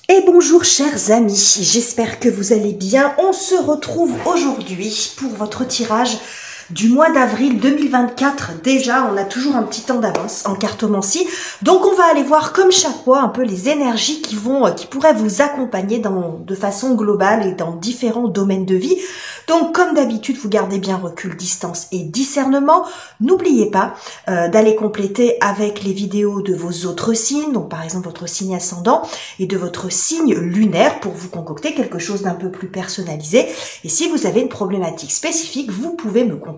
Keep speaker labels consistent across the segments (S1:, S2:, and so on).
S1: Et bonjour chers amis, j'espère que vous allez bien. On se retrouve aujourd'hui pour votre tirage du mois d'avril 2024. Déjà, on a toujours un petit temps d'avance en cartomancie. Donc, on va aller voir comme chaque mois un peu les énergies qui pourraient vous accompagner de façon globale et dans différents domaines de vie. Donc, comme d'habitude, vous gardez bien recul, distance et discernement. N'oubliez pas d'aller compléter avec les vidéos de vos autres signes, donc par exemple votre signe ascendant et de votre signe lunaire pour vous concocter quelque chose d'un peu plus personnalisé. Et si vous avez une problématique spécifique, vous pouvez me contacter.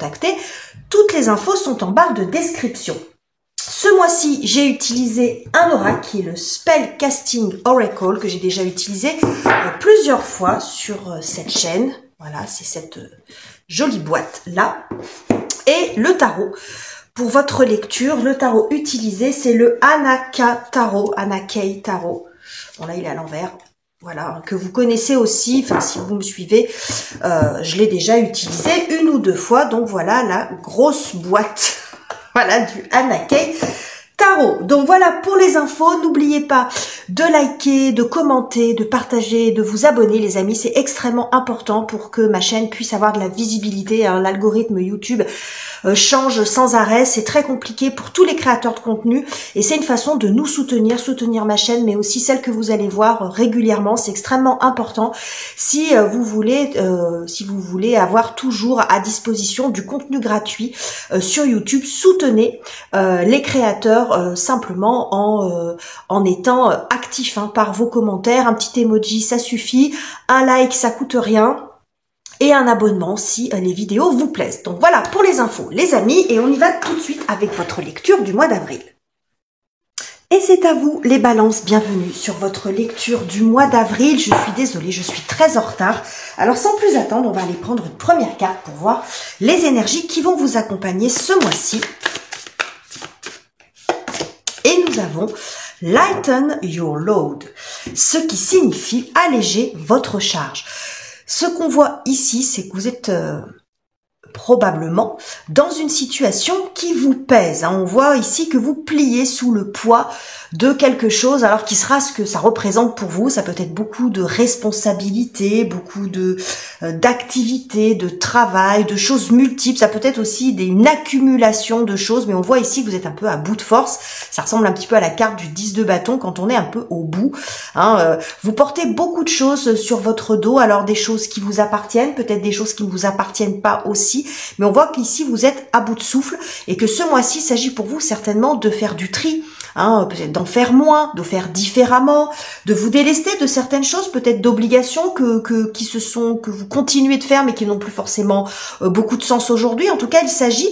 S1: Toutes les infos sont en barre de description. Ce mois-ci, j'ai utilisé un oracle qui est le Spellcasting Oracle que j'ai déjà utilisé plusieurs fois sur cette chaîne. Voilà, c'est cette jolie boîte-là. Et le tarot. Pour votre lecture, le tarot utilisé, c'est le Anaka Tarot. Anakei Tarot. Bon, là, il est à l'envers. Voilà, que vous connaissez aussi, enfin si vous me suivez, je l'ai déjà utilisé une ou deux fois, donc voilà la grosse boîte, voilà du Anakei Tarot. Donc voilà pour les infos, n'oubliez pas de liker, de commenter, de partager, de vous abonner les amis, c'est extrêmement important pour que ma chaîne puisse avoir de la visibilité, hein. L'algorithme YouTube change sans arrêt, c'est très compliqué pour tous les créateurs de contenu et c'est une façon de nous soutenir ma chaîne, mais aussi celle que vous allez voir régulièrement, c'est extrêmement important si vous voulez avoir toujours à disposition du contenu gratuit sur YouTube. Soutenez les créateurs simplement en étant actif par vos commentaires, un petit emoji ça suffit, un like ça coûte rien. Et un abonnement si les vidéos vous plaisent. Donc voilà pour les infos les amis, et on y va tout de suite avec votre lecture du mois d'avril. Et c'est à vous les balances, bienvenue sur votre lecture du mois d'avril. Je suis désolée, je suis très en retard. Alors sans plus attendre, on va aller prendre une première carte pour voir les énergies qui vont vous accompagner ce mois-ci. Et nous avons Lighten your load, ce qui signifie alléger votre charge. Ce qu'on voit ici, c'est que vous êtes probablement dans une situation qui vous pèse. On voit ici que vous pliez sous le poids de quelque chose, alors qui sera ce que ça représente pour vous. Ça peut être beaucoup de responsabilités, beaucoup d'activités, de travail, de choses multiples. Ça peut être aussi une accumulation de choses, mais on voit ici que vous êtes un peu à bout de force. Ça ressemble un petit peu à la carte du 10 de bâton quand on est un peu au bout. Vous portez beaucoup de choses sur votre dos, alors des choses qui vous appartiennent, peut-être des choses qui ne vous appartiennent pas aussi, mais on voit qu'ici vous êtes à bout de souffle et que ce mois-ci s'agit pour vous certainement de faire du tri, peut-être d'en faire moins, de faire différemment, de vous délester de certaines choses, peut-être d'obligations que vous continuez de faire mais qui n'ont plus forcément beaucoup de sens aujourd'hui. En tout cas, il s'agit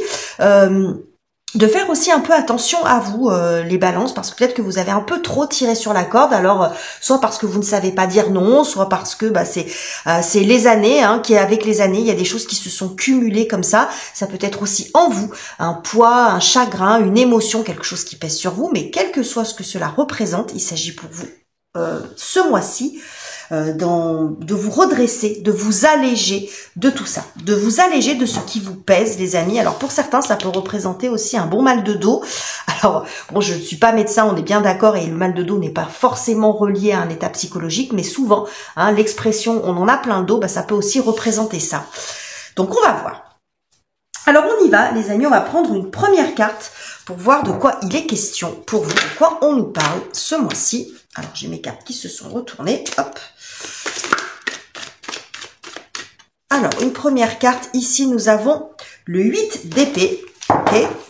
S1: de faire aussi un peu attention à vous les balances, parce que peut-être que vous avez un peu trop tiré sur la corde, alors soit parce que vous ne savez pas dire non, soit parce que c'est les années, avec les années, il y a des choses qui se sont cumulées comme ça. Ça peut être aussi en vous, un poids, un chagrin, une émotion, quelque chose qui pèse sur vous, mais quel que soit ce que cela représente, il s'agit pour vous ce mois-ci de vous redresser, de vous alléger de tout ça, de vous alléger de ce qui vous pèse les amis. Alors pour certains ça peut représenter aussi un bon mal de dos. Alors bon, je ne suis pas médecin, on est bien d'accord, et le mal de dos n'est pas forcément relié à un état psychologique, mais souvent l'expression on en a plein le dos, ça peut aussi représenter ça. Donc on va voir. Alors on y va les amis, on va prendre une première carte pour voir de quoi il est question pour vous, de quoi on nous parle ce mois-ci. Alors j'ai mes cartes qui se sont retournées, hop. Alors, une première carte, ici nous avons le 8 d'épée,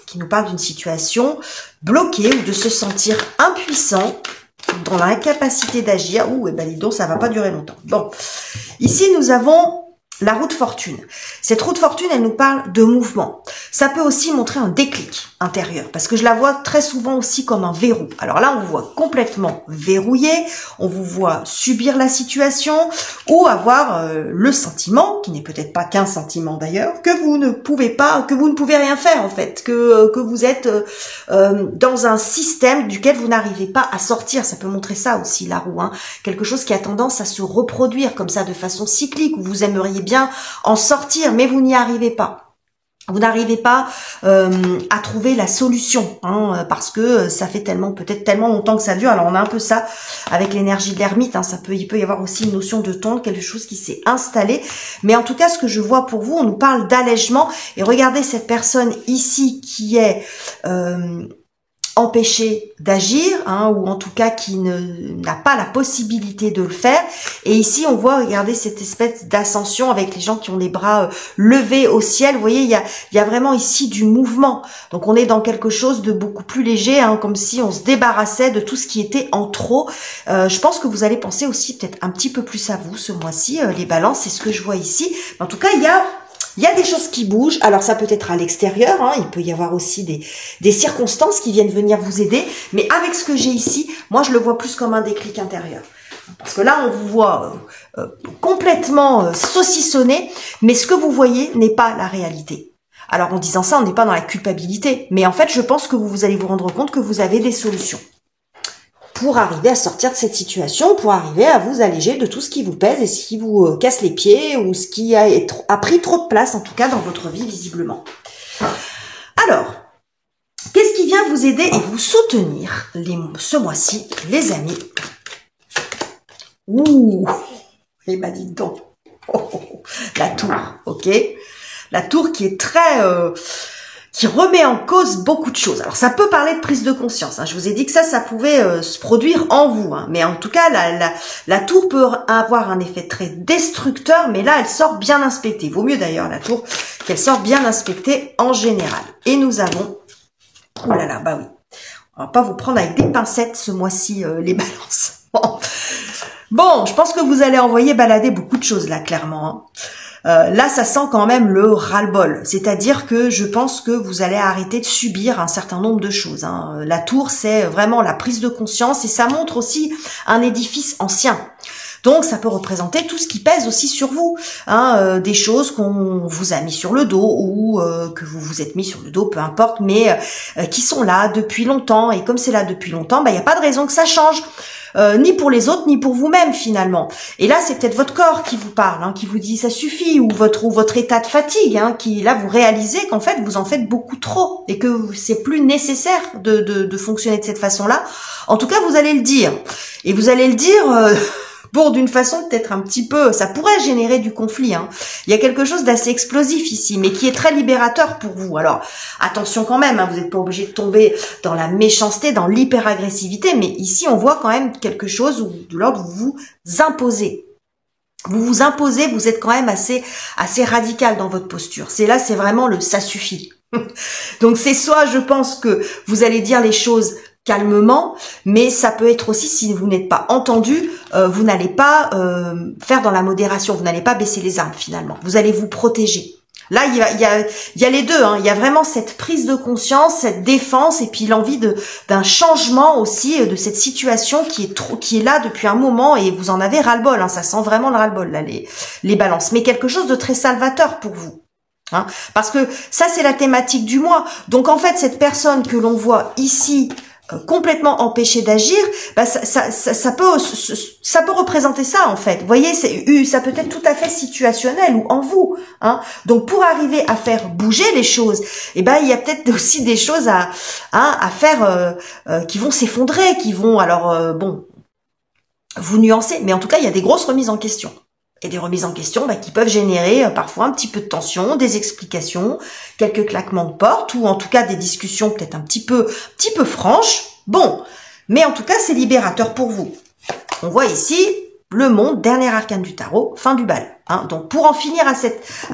S1: qui nous parle d'une situation bloquée ou de se sentir impuissant, dans l'incapacité d'agir. Ouh, dis donc, ça va pas durer longtemps. Bon, ici nous avons la roue de fortune. Cette roue de fortune, elle nous parle de mouvement. Ça peut aussi montrer un déclic intérieur, parce que je la vois très souvent aussi comme un verrou. Alors là, on vous voit complètement verrouillé, on vous voit subir la situation, ou avoir le sentiment, qui n'est peut-être pas qu'un sentiment d'ailleurs, que vous ne pouvez rien faire en fait, que vous êtes dans un système duquel vous n'arrivez pas à sortir. Ça peut montrer ça aussi, la roue, quelque chose qui a tendance à se reproduire comme ça de façon cyclique, où vous aimeriez bien en sortir, mais vous n'y arrivez pas. Vous n'arrivez pas à trouver la solution, hein, parce que ça fait peut-être tellement longtemps que ça dure. Alors on a un peu ça avec l'énergie de l'ermite, hein, il peut y avoir aussi une notion de temps, quelque chose qui s'est installé. Mais en tout cas, ce que je vois pour vous, on nous parle d'allègement. Et regardez cette personne ici qui est empêché d'agir, hein, ou en tout cas qui n'a pas la possibilité de le faire. Et ici, on voit, regardez cette espèce d'ascension avec les gens qui ont les bras levés au ciel. Vous voyez, il y a vraiment ici du mouvement. Donc, on est dans quelque chose de beaucoup plus léger, hein, comme si on se débarrassait de tout ce qui était en trop. Je pense que vous allez penser aussi peut-être un petit peu plus à vous ce mois-ci, les balances, c'est ce que je vois ici. En tout cas, il y a des choses qui bougent. Alors ça peut être à l'extérieur, hein, il peut y avoir aussi des circonstances qui viennent venir vous aider. Mais avec ce que j'ai ici, moi je le vois plus comme un déclic intérieur. Parce que là on vous voit complètement saucissonné, mais ce que vous voyez n'est pas la réalité. Alors en disant ça, on n'est pas dans la culpabilité. Mais en fait, je pense que vous allez vous rendre compte que vous avez des solutions pour arriver à sortir de cette situation, pour arriver à vous alléger de tout ce qui vous pèse et ce qui vous casse les pieds ou ce qui a pris trop de place, en tout cas dans votre vie, visiblement. Alors, qu'est-ce qui vient vous aider et vous soutenir ce mois-ci, les amis? Ouh, eh ben dites donc, la tour, ok? La tour qui est très... qui remet en cause beaucoup de choses. Alors ça peut parler de prise de conscience, hein. Je vous ai dit que ça pouvait se produire en vous, hein. Mais en tout cas, la tour peut avoir un effet très destructeur, mais là, elle sort bien inspectée. Vaut mieux d'ailleurs, la tour, qu'elle sorte bien inspectée en général. Et nous avons... Oh là là, bah oui. On va pas vous prendre avec des pincettes ce mois-ci, les balances. Bon, je pense que vous allez envoyer balader beaucoup de choses là, clairement, hein. Là, ça sent quand même le ras-le-bol. C'est-à-dire que je pense que vous allez arrêter de subir un certain nombre de choses, hein. La tour, c'est vraiment la prise de conscience et ça montre aussi un édifice ancien. Donc, ça peut représenter tout ce qui pèse aussi sur vous, hein, des choses qu'on vous a mis sur le dos ou que vous vous êtes mis sur le dos, peu importe, mais qui sont là depuis longtemps. Et comme c'est là depuis longtemps, il n'y a pas de raison que ça change. Ni pour les autres, ni pour vous-même finalement. Et là, c'est peut-être votre corps qui vous parle, hein, qui vous dit ça suffit, ou votre état de fatigue, hein, qui là vous réalisez qu'en fait vous en faites beaucoup trop et que c'est plus nécessaire de fonctionner de cette façon-là. En tout cas, vous allez le dire, et vous allez le dire. Pour d'une façon peut-être un petit peu, ça pourrait générer du conflit, hein. Il y a quelque chose d'assez explosif ici, mais qui est très libérateur pour vous. Alors, attention quand même, hein, vous n'êtes pas obligé de tomber dans la méchanceté, dans l'hyper-agressivité, mais ici, on voit quand même quelque chose où, de l'ordre, vous vous imposez. Vous vous imposez, vous êtes quand même assez radical dans votre posture. C'est vraiment le « ça suffit ». Donc, c'est soit, je pense que vous allez dire les choses calmement, mais ça peut être aussi, si vous n'êtes pas entendu, vous n'allez pas faire dans la modération, vous n'allez pas baisser les armes finalement, vous allez vous protéger. Là, il y a les deux, hein. Il y a vraiment cette prise de conscience, cette défense, et puis l'envie d'un changement aussi de cette situation qui est là depuis un moment, et vous en avez ras-le-bol, hein. Ça sent vraiment le ras-le-bol là, les balances, mais quelque chose de très salvateur pour vous. Hein, parce que ça, c'est la thématique du mois. Donc en fait, cette personne que l'on voit ici, complètement empêché d'agir, ça peut représenter ça en fait. Vous voyez, ça peut être tout à fait situationnel ou en vous, hein. Donc pour arriver à faire bouger les choses, il y a peut-être aussi des choses à faire qui vont s'effondrer, qui vont vous nuancer, mais en tout cas il y a des grosses remises en question. Et des remises en question qui peuvent générer parfois un petit peu de tension, des explications, quelques claquements de porte, ou en tout cas des discussions peut-être un petit peu franches. Bon, mais en tout cas c'est libérateur pour vous. On voit ici le monde, dernier arcane du tarot, fin du bal. Hein. Donc pour en finir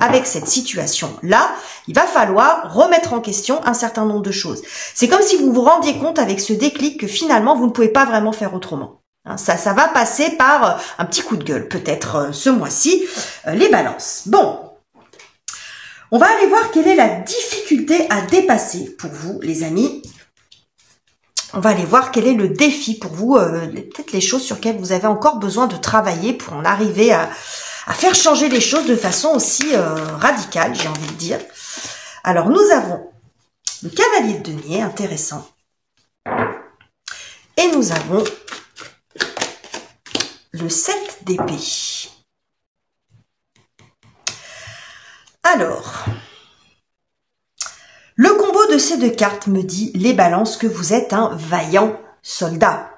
S1: avec cette situation-là, il va falloir remettre en question un certain nombre de choses. C'est comme si vous vous rendiez compte avec ce déclic que finalement vous ne pouvez pas vraiment faire autrement. Ça va passer par un petit coup de gueule, peut-être ce mois-ci, les balances. Bon, on va aller voir quelle est la difficulté à dépasser pour vous, les amis. On va aller voir quel est le défi pour vous, peut-être les choses sur lesquelles vous avez encore besoin de travailler pour en arriver à faire changer les choses de façon aussi radicale, j'ai envie de dire. Alors, nous avons le cavalier de denier, intéressant. Et nous avons le 7 d'épée. Alors, dossier de cartes me dit, les balances, que vous êtes un vaillant soldat.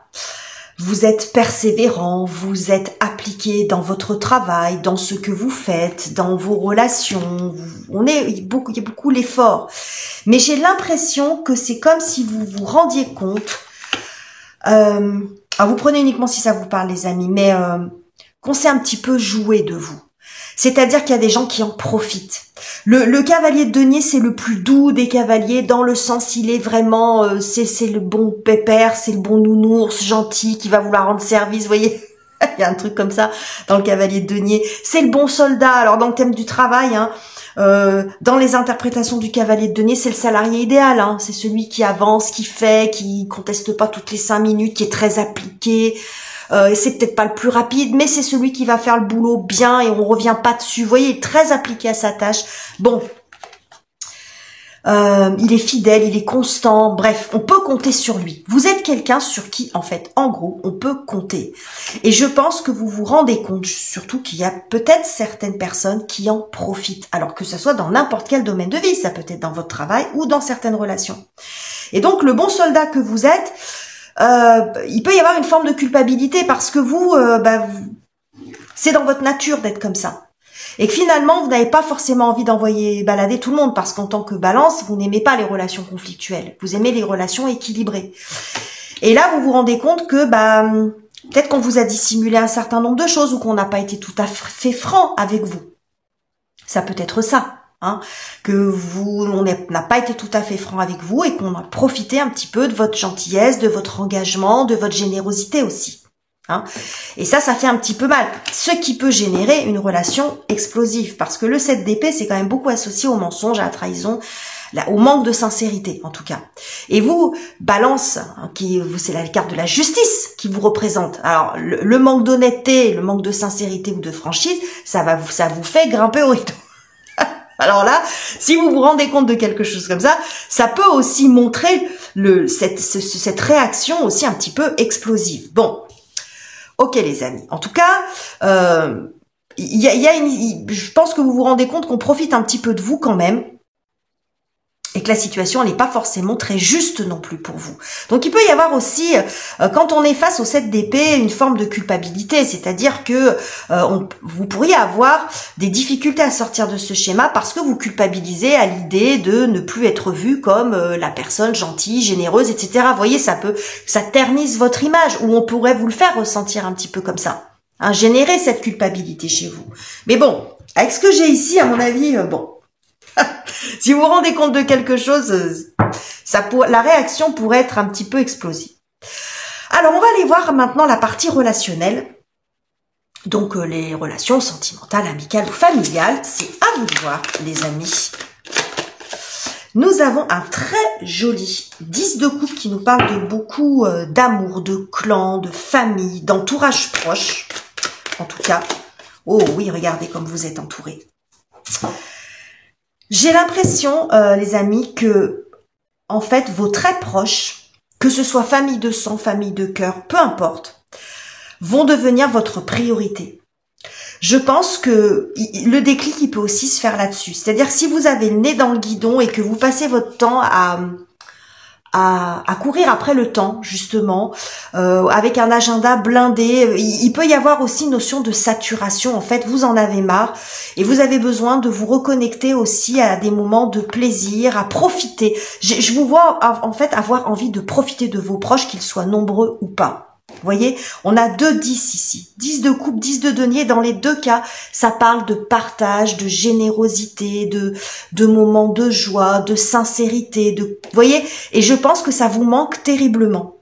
S1: Vous êtes persévérant, vous êtes appliqué dans votre travail, dans ce que vous faites, dans vos relations. Il y a beaucoup l'effort. Mais j'ai l'impression que c'est comme si vous vous rendiez compte. Alors vous prenez uniquement si ça vous parle, les amis, mais qu'on s'est un petit peu joué de vous. C'est-à-dire qu'il y a des gens qui en profitent. Le cavalier de denier, c'est le plus doux des cavaliers, dans le sens, il est vraiment, c'est le bon pépère, c'est le bon nounours, gentil, qui va vouloir rendre service, vous voyez. Il y a un truc comme ça dans le cavalier de denier. C'est le bon soldat. Alors dans le thème du travail, hein, dans les interprétations du cavalier de denier, c'est le salarié idéal. Hein. C'est celui qui avance, qui fait, qui conteste pas toutes les 5 minutes, qui est très appliqué. C'est peut-être pas le plus rapide, mais c'est celui qui va faire le boulot bien et on revient pas dessus. Vous voyez, il est très appliqué à sa tâche. Bon, il est fidèle, il est constant. Bref, on peut compter sur lui. Vous êtes quelqu'un sur qui, en fait, en gros, on peut compter. Et je pense que vous vous rendez compte, surtout qu'il y a peut-être certaines personnes qui en profitent. Alors que ce soit dans n'importe quel domaine de vie, ça peut être dans votre travail ou dans certaines relations. Et donc, le bon soldat que vous êtes, il peut y avoir une forme de culpabilité parce que vous, c'est dans votre nature d'être comme ça. Et que finalement, vous n'avez pas forcément envie d'envoyer balader tout le monde parce qu'en tant que balance, vous n'aimez pas les relations conflictuelles. Vous aimez les relations équilibrées. Et là, vous vous rendez compte que peut-être qu'on vous a dissimulé un certain nombre de choses ou qu'on n'a pas été tout à fait franc avec vous. Ça peut être ça. Hein, on n'a pas été tout à fait franc avec vous et qu'on a profité un petit peu de votre gentillesse, de votre engagement, de votre générosité aussi. Hein. Et ça fait un petit peu mal. Ce qui peut générer une relation explosive. Parce que le 7 d'épée, c'est quand même beaucoup associé au mensonge, à la trahison, au manque de sincérité en tout cas. Et vous, balance, hein, c'est la carte de la justice qui vous représente. Alors, le manque d'honnêteté, le manque de sincérité ou de franchise, ça vous fait grimper au rideau. Alors là, si vous vous rendez compte de quelque chose comme ça peut aussi montrer cette réaction aussi un petit peu explosive. Bon, ok les amis. En tout cas, je pense que vous vous rendez compte qu'on profite un petit peu de vous quand même. Et que la situation n'est pas forcément très juste non plus pour vous. Donc il peut y avoir aussi, quand on est face au 7 d'épée, une forme de culpabilité, c'est-à-dire que vous pourriez avoir des difficultés à sortir de ce schéma parce que vous culpabilisez à l'idée de ne plus être vu comme la personne gentille, généreuse, etc. Vous voyez, ça ternisse votre image, ou on pourrait vous le faire ressentir un petit peu comme ça. Hein, générer cette culpabilité chez vous. Mais bon, avec ce que j'ai ici, à mon avis, bon. Si vous vous rendez compte de quelque chose, la réaction pourrait être un petit peu explosive. Alors, on va aller voir maintenant la partie relationnelle. Donc, les relations sentimentales, amicales ou familiales. C'est à vous de voir, les amis. Nous avons un très joli 10 de coupe qui nous parle de beaucoup d'amour, de clan, de famille, d'entourage proche. En tout cas, oh oui, regardez comme vous êtes entourés. J'ai l'impression, les amis, que, en fait, vos très proches, que ce soit famille de sang, famille de cœur, peu importe, vont devenir votre priorité. Je pense que le déclic, il peut aussi se faire là-dessus. C'est-à-dire, si vous avez le nez dans le guidon et que vous passez votre temps à courir après le temps, justement, avec un agenda blindé. Il peut y avoir aussi une notion de saturation. En fait, vous en avez marre et vous avez besoin de vous reconnecter aussi à des moments de plaisir, à profiter. Je vous vois, en fait, avoir envie de profiter de vos proches, qu'ils soient nombreux ou pas. Vous voyez, on a 2 10 ici. 10 de coupe, 10 de denier. Dans les 2 cas, ça parle de partage, de générosité, de moments de joie, de sincérité. Vous voyez, et je pense que ça vous manque terriblement.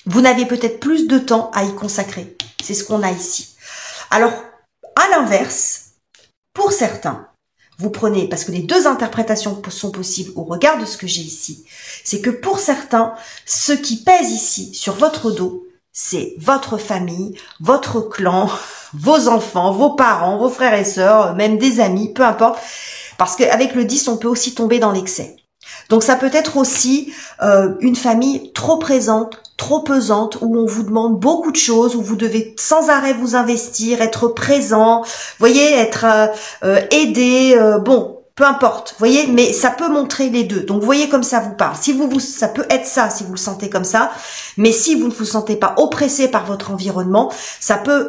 S1: Vous n'avez peut-être plus de temps à y consacrer. C'est ce qu'on a ici. Alors, à l'inverse, pour certains, vous prenez, parce que les 2 interprétations sont possibles au regard de ce que j'ai ici, c'est que pour certains, ce qui pèse ici sur votre dos, c'est votre famille, votre clan, vos enfants, vos parents, vos frères et sœurs, même des amis, peu importe. Parce qu'avec le 10, on peut aussi tomber dans l'excès. Donc ça peut être aussi une famille trop présente, trop pesante, où on vous demande beaucoup de choses, où vous devez sans arrêt vous investir, être présent, vous voyez, être aidé. Bon, peu importe, vous voyez, mais ça peut montrer les deux. Donc, vous voyez comme ça vous parle. Si ça peut être ça, si vous le sentez comme ça, mais si vous ne vous sentez pas oppressé par votre environnement, ça peut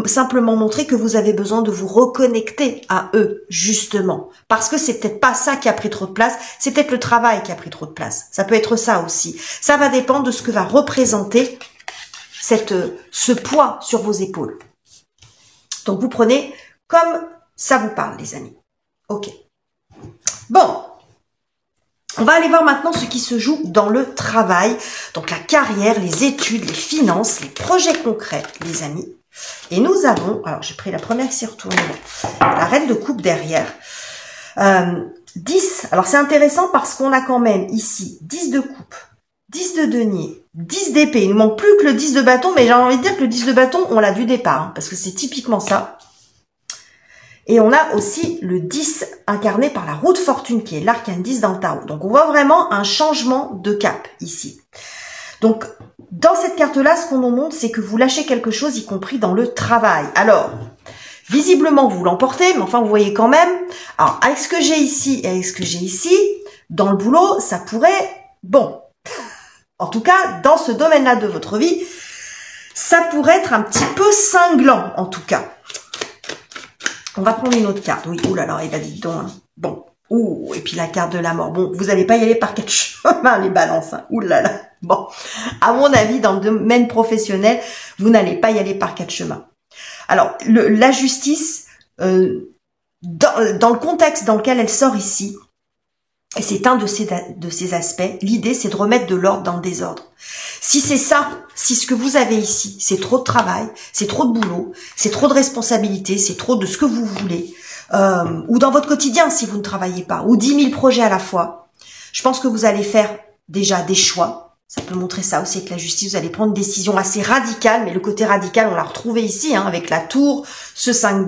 S1: simplement montrer que vous avez besoin de vous reconnecter à eux, justement. Parce que c'est peut-être pas ça qui a pris trop de place, c'est peut-être le travail qui a pris trop de place. Ça peut être ça aussi. Ça va dépendre de ce que va représenter ce poids sur vos épaules. Donc, vous prenez comme ça vous parle, les amis. Ok. Bon, on va aller voir maintenant ce qui se joue dans le travail, donc la carrière, les études, les finances, les projets concrets, les amis. Et nous avons, alors j'ai pris la première qui s'est retournée, la reine de coupe derrière. 10, alors c'est intéressant parce qu'on a quand même ici 10 de coupe, 10 de denier, 10 d'épée. Il ne manque plus que le 10 de bâton, mais j'ai envie de dire que le 10 de bâton, on l'a du départ, hein, parce que c'est typiquement ça. Et on a aussi le 10 incarné par la roue de fortune qui est l'arcane 10 dans le tarot. Donc on voit vraiment un changement de cap ici. Donc dans cette carte-là, ce qu'on nous montre, c'est que vous lâchez quelque chose, y compris dans le travail. Alors, visiblement, vous l'emportez, mais enfin, vous voyez quand même. Alors, avec ce que j'ai ici et avec ce que j'ai ici, dans le boulot, ça pourrait... Bon, en tout cas, dans ce domaine-là de votre vie, ça pourrait être un petit peu cinglant, en tout cas. On va prendre une autre carte. Oui, oulala, il a dit donc. Hein. Bon. Ouh, et puis la carte de la mort. Bon, vous n'allez pas y aller par quatre chemins, les balances. Hein. Oulala. Bon. À mon avis, dans le domaine professionnel, vous n'allez pas y aller par quatre chemins. Alors, la justice, dans le contexte dans lequel elle sort ici, et c'est un de ces aspects, l'idée, c'est de remettre de l'ordre dans le désordre. Si c'est ça, si ce que vous avez ici, c'est trop de travail, c'est trop de boulot, c'est trop de responsabilités, c'est trop de ce que vous voulez, ou dans votre quotidien si vous ne travaillez pas, ou 10 000 projets à la fois, je pense que vous allez faire déjà des choix. Ça peut montrer ça aussi avec la justice, vous allez prendre une décision assez radicale, mais le côté radical, on l'a retrouvé ici, hein, avec la tour, ce 5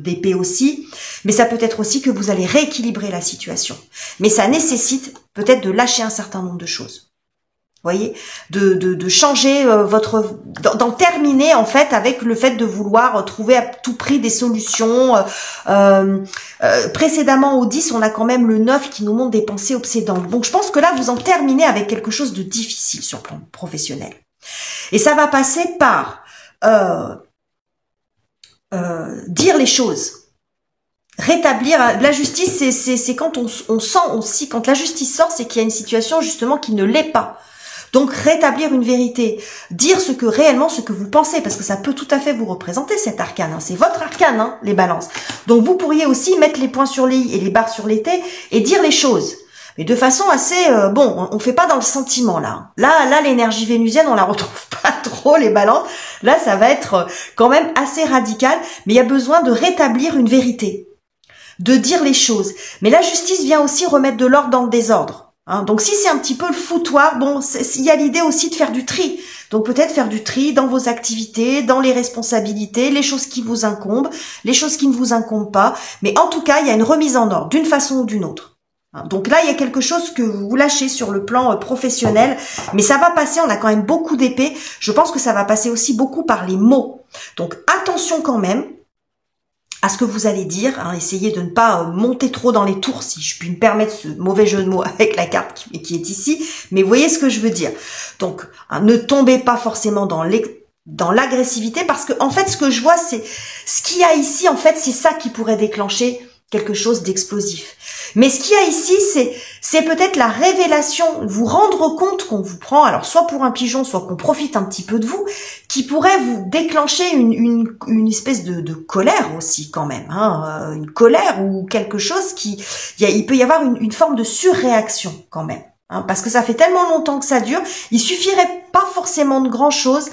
S1: d'épée aussi, mais ça peut être aussi que vous allez rééquilibrer la situation. Mais ça nécessite peut-être de lâcher un certain nombre de choses. Vous voyez, de changer d'en terminer en fait avec le fait de vouloir trouver à tout prix des solutions. Précédemment au 10, on a quand même le 9 qui nous montre des pensées obsédantes. Donc je pense que là, vous en terminez avec quelque chose de difficile sur le plan professionnel. Et ça va passer par dire les choses. Rétablir la justice, c'est quand on sent aussi, quand la justice sort, c'est qu'il y a une situation justement qui ne l'est pas. Donc, rétablir une vérité, dire ce que vous pensez, parce que ça peut tout à fait vous représenter cet arcane. Hein. C'est votre arcane, hein, les balances. Donc, vous pourriez aussi mettre les points sur les i et les barres sur les t et dire les choses. Mais de façon assez... bon, on fait pas dans le sentiment, là. Là, l'énergie vénusienne, on la retrouve pas trop, les balances. Là, ça va être quand même assez radical, mais il y a besoin de rétablir une vérité, de dire les choses. Mais la justice vient aussi remettre de l'ordre dans le désordre. Hein, donc si c'est un petit peu le foutoir, bon, il y a l'idée aussi de faire du tri. Donc peut-être faire du tri dans vos activités, dans les responsabilités, les choses qui vous incombent, les choses qui ne vous incombent pas. Mais en tout cas, il y a une remise en ordre, d'une façon ou d'une autre. Hein, donc là, il y a quelque chose que vous lâchez sur le plan professionnel, mais ça va passer, on a quand même beaucoup d'épées. Je pense que ça va passer aussi beaucoup par les mots. Donc attention quand même à ce que vous allez dire, hein, essayez de ne pas monter trop dans les tours, si je puis me permettre ce mauvais jeu de mots avec la carte qui est ici, mais vous voyez ce que je veux dire. Donc, hein, ne tombez pas forcément dans l'agressivité, parce que en fait, ce que je vois, c'est ce qu'il y a ici, en fait, c'est ça qui pourrait déclencher quelque chose d'explosif. Mais ce qu'il y a ici, c'est peut-être la révélation, vous rendre compte qu'on vous prend, alors soit pour un pigeon, soit qu'on profite un petit peu de vous, qui pourrait vous déclencher une espèce de colère aussi quand même, hein, une colère ou quelque chose il peut y avoir une forme de surréaction quand même, hein, parce que ça fait tellement longtemps que ça dure, il suffirait pas forcément de grand chose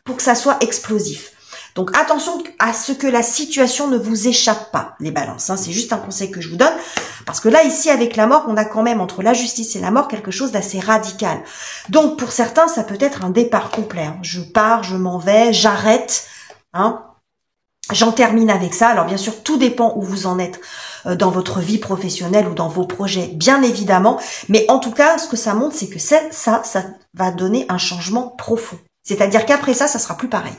S1: pour que ça soit explosif. Donc attention à ce que la situation ne vous échappe pas, les balances. Hein. C'est juste un conseil que je vous donne. Parce que là, ici, avec la mort, on a quand même entre la justice et la mort quelque chose d'assez radical. Donc pour certains, ça peut être un départ complet. Hein. Je pars, je m'en vais, j'arrête. Hein. J'en termine avec ça. Alors bien sûr, tout dépend où vous en êtes dans votre vie professionnelle ou dans vos projets, bien évidemment. Mais en tout cas, ce que ça montre, c'est que ça va donner un changement profond. C'est-à-dire qu'après ça sera plus pareil.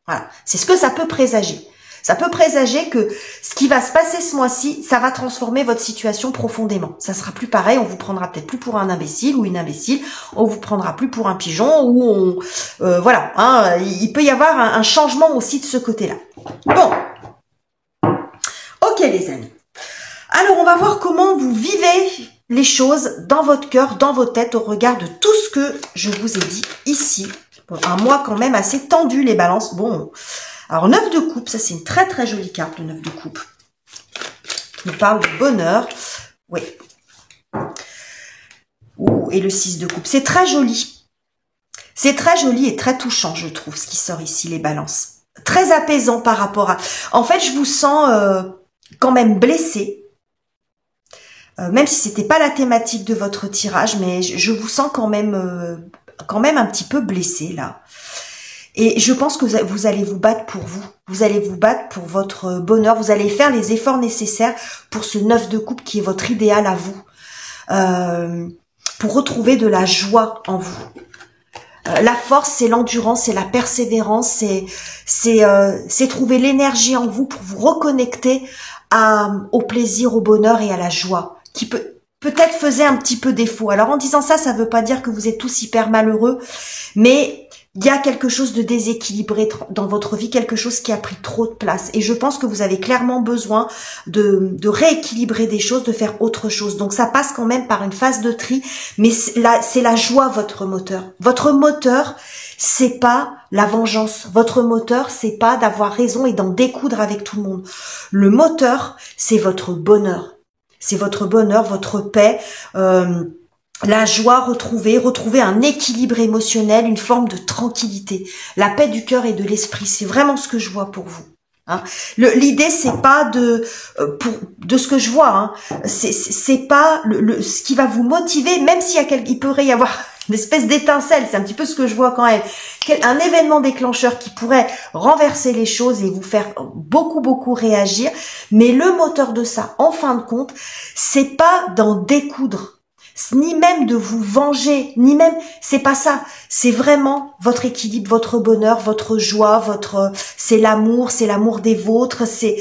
S1: Voilà, c'est ce que ça peut présager. Ça peut présager que ce qui va se passer ce mois-ci, ça va transformer votre situation profondément. Ça sera plus pareil, on vous prendra peut-être plus pour un imbécile ou une imbécile, on vous prendra plus pour un pigeon ou on... voilà, hein, il peut y avoir un changement aussi de ce côté-là. Bon, ok les amis. Alors on va voir comment vous vivez les choses dans votre cœur, dans vos têtes, au regard de tout ce que je vous ai dit ici. Bon, un mois quand même assez tendu les balances. Bon, alors 9 de coupe, ça c'est une très très jolie carte, le 9 de coupe. Qui nous parle de bonheur. Oui. Oh, et le 6 de coupe, c'est très joli. C'est très joli et très touchant, je trouve, ce qui sort ici, les balances. Très apaisant par rapport à... En fait, je vous sens quand même blessé. Même si c'était pas la thématique de votre tirage, mais je vous sens quand même un petit peu blessé là. Et je pense que vous allez vous battre pour vous. Vous allez vous battre pour votre bonheur. Vous allez faire les efforts nécessaires pour ce 9 de coupe qui est votre idéal à vous. Pour retrouver de la joie en vous. La force, c'est l'endurance, c'est la persévérance, c'est trouver l'énergie en vous pour vous reconnecter au plaisir, au bonheur et à la joie, qui peut-être faisait un petit peu défaut. Alors en disant ça, ça veut pas dire que vous êtes tous hyper malheureux, mais il y a quelque chose de déséquilibré dans votre vie, quelque chose qui a pris trop de place. Et je pense que vous avez clairement besoin de rééquilibrer des choses, de faire autre chose. Donc ça passe quand même par une phase de tri, mais c'est la joie, votre moteur. Votre moteur, c'est pas la vengeance. Votre moteur, c'est pas d'avoir raison et d'en découdre avec tout le monde. Le moteur, c'est votre bonheur. C'est votre bonheur, votre paix, la joie, retrouver un équilibre émotionnel, une forme de tranquillité, la paix du cœur et de l'esprit. C'est vraiment ce que je vois pour vous. Hein. L'idée, c'est pas de ce que je vois. Hein. C'est pas ce qui va vous motiver, même il pourrait y avoir une espèce d'étincelle. C'est un petit peu ce que je vois quand même. Un événement déclencheur qui pourrait renverser les choses et vous faire beaucoup réagir. Mais le moteur de ça, en fin de compte, c'est pas d'en découdre. Ni même de vous venger, ni même, c'est pas ça. C'est vraiment votre équilibre, votre bonheur, votre joie, c'est l'amour des vôtres, c'est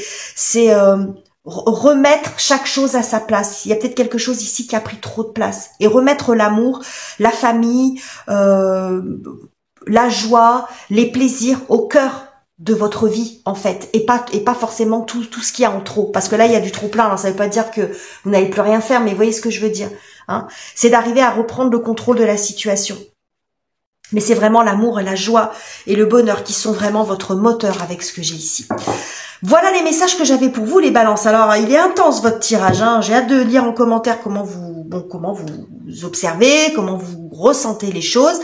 S1: remettre chaque chose à sa place. Il y a peut-être quelque chose ici qui a pris trop de place. Et remettre l'amour, la famille, la joie, les plaisirs au cœur de votre vie, en fait, et pas forcément tout ce qu'il y a en trop. Parce que là, il y a du trop plein. Alors, ça veut pas dire que vous n'allez plus rien faire, mais vous voyez ce que je veux dire. Hein, c'est d'arriver à reprendre le contrôle de la situation. Mais c'est vraiment l'amour et la joie et le bonheur qui sont vraiment votre moteur avec ce que j'ai ici. Voilà les messages que j'avais pour vous, les balances. Alors, il est intense votre tirage. Hein. J'ai hâte de lire en commentaire comment vous observez, comment vous ressentez les choses.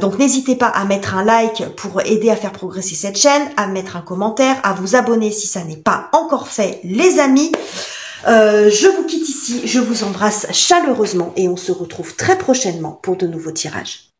S1: Donc, n'hésitez pas à mettre un like pour aider à faire progresser cette chaîne, à mettre un commentaire, à vous abonner si ça n'est pas encore fait, les amis. Je vous quitte ici, je vous embrasse chaleureusement et on se retrouve très prochainement pour de nouveaux tirages.